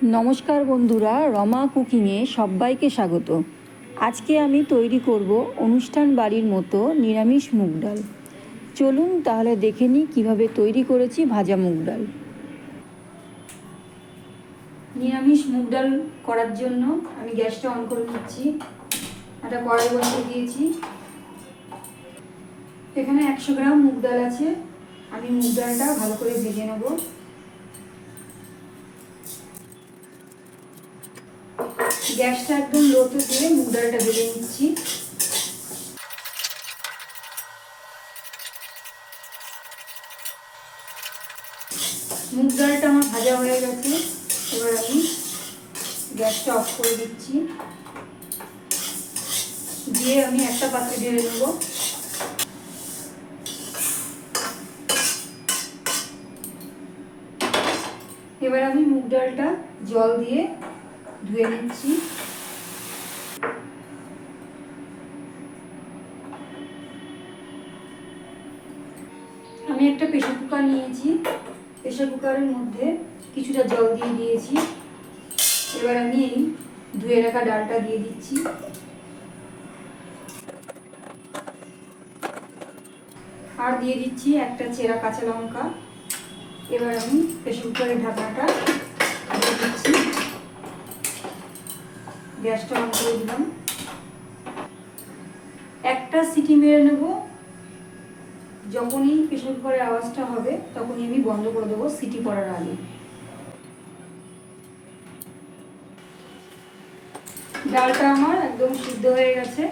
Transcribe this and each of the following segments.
নমস্কার বন্ধুরা, রমা কুকিংয়ে সবাইকে স্বাগত। আজকে আমি তৈরি করব অনুষ্ঠান বাড়ির মতো নিরামিষ মুগ ডাল। চলুন তাহলে দেখে নিই কীভাবে তৈরি করেছি ভাজা মুগ ডাল। নিরামিষ মুগ ডাল করার জন্য আমি গ্যাসটা অন করে নিচ্ছি। একটা কড়াই বসিয়ে দিয়েছি। এখানে 100 গ্রাম মুগ ডাল আছে। আমি মুগ ডালটা ভালো করে ভেজে নেব। গ্যাসটা একদম লোতে দিয়ে মুগ ডালটা ভেজে নিচ্ছি। মুগ ডালটা আমার ভাজা হয়ে গেছে। এবার আমি গ্যাসটা অফ করে দিচ্ছি, দিয়ে আমি একটা পাত্রে ঢেলে নেব। এবার আমি মুগ ডালটা জল দিয়ে ধুয়ে নিচ্ছি। আমি একটা প্রেসার কুকার নিয়েছি। প্রেসার কুকারের মধ্যে কিছুটা জল দিয়ে দিয়েছি। এবার আমি এই ধুয়ে রাখা ডালটা দিয়ে দিচ্ছি। আর দিয়ে দিচ্ছি একটা চেরা কাঁচা লঙ্কা। এবার আমি প্রেসার কুকারের ঢাকনাটা দিয়ে দিচ্ছি। গ্যাসটা অন করে দিলাম। একটা সিটি মেরে নেব। যখনই প্রেসার কুকারের আওয়াজটা হবে তখনই আমি বন্ধ করে দেবো, সিটি পড়ার আগে। ডালটা আমার একদম সিদ্ধ হয়ে গেছে।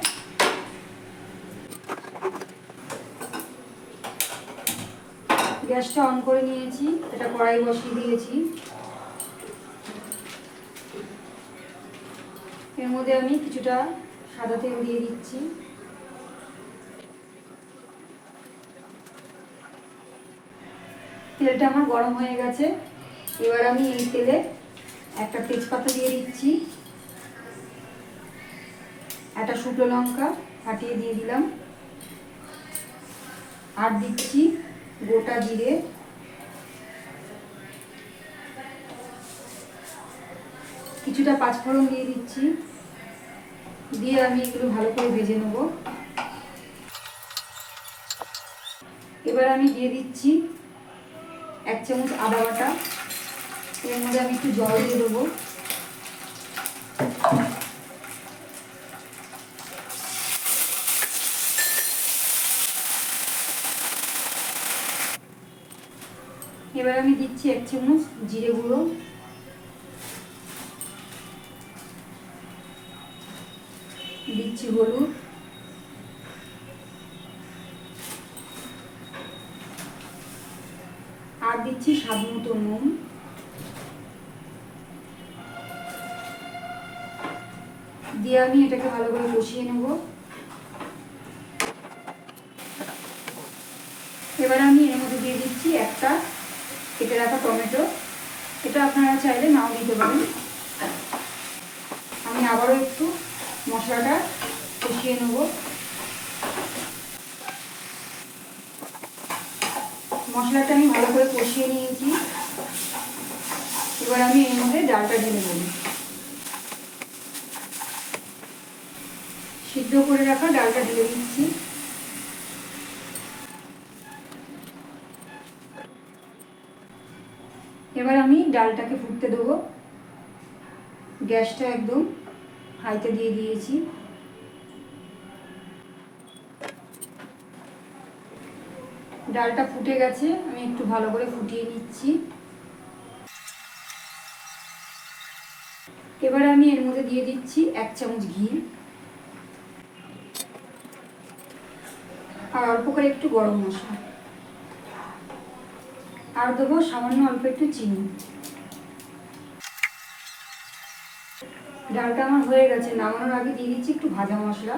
গ্যাসটা অন করে নিয়েছি। এটা কড়াই বসিয়ে দিয়েছি। এর মধ্যে আমি কিছুটা সাদা তেল দিয়ে দিচ্ছি। তেলটা আমার গরম হয়ে গেছে। এবার আমি এই তেলে একটা তেজপাতা দিয়ে দিচ্ছি, একটা শুকনো লঙ্কা ফাটিয়ে দিয়ে দিলাম, আর দিচ্ছি গোটা জিরে, কিছুটা পাঁচফোড়ন দিয়ে দিচ্ছি। দিয়ে আমি এগুলো ভালো করে ভেজে নেব। এবার আমি দিয়ে দিচ্ছি 1 চামচ আদা বাটা। এর মধ্যে আমি একটু জল দিয়ে দেবো। এবার আমি দিচ্ছি 1 চামচ জিরে গুঁড়ো, দিচ্ছি হলুদ, আর দিচ্ছি স্বাদ মতো নুন। দিয়ে আমি এটাকে ভালো করে কষিয়ে নেব। এবার আমি এর মধ্যে দিয়ে দিচ্ছি একটা কেটে রাখা টমেটো। এটা আপনারা চাইলে নাও দিতে পারেন। আমি আবারও একটু মশলাটা কষিয়ে নেব। মশলাটা আমি ভালো করে কষিয়ে নিয়েছি। এবার আমি এর মধ্যে ডালটা ঢেলে দেব। সিদ্ধ করে রাখা ডালটা ঢেলে দিচ্ছি। এবার আমি ডালটাকে ফুটতে দেবো। গ্যাসটা একদম হাইতে দিয়ে দিয়েছি। ডালটা ফুটে গেছে। আমি একটু ভালো করে ফুটিয়ে নিচ্ছি। এবার আমি এর মধ্যে দিয়ে দিচ্ছি 1 চামচ ঘি, আর অল্প করে একটু গরম মশলা, আর দেবো সামান্য অল্প একটু চিনি। ডালটা আমার হয়ে গেছে। নামানোর আগে দিয়ে দিচ্ছি একটু ভাজা মশলা।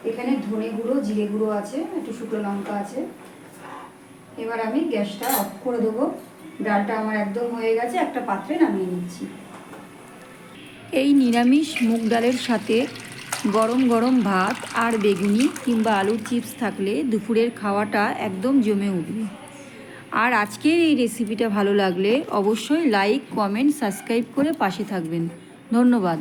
এখানে ধনে গুঁড়ো, জিরে গুঁড়ো আছে, একটু শুকনো লঙ্কা আছে। এবার আমি গ্যাসটা অফ করে দেবো। ডালটা আমার একদম হয়ে গেছে। একটা পাত্রে নামিয়ে নিচ্ছি। এই নিরামিষ মুগ ডালের সাথে গরম গরম ভাত আর বেগুনি কিংবা আলুর চিপস থাকলে দুপুরের খাওয়াটা একদম জমে উঠবে। আর আজকের এই রেসিপিটা ভালো লাগলে অবশ্যই লাইক, কমেন্ট, সাবস্ক্রাইব করে পাশে থাকবেন। ধন্যবাদ।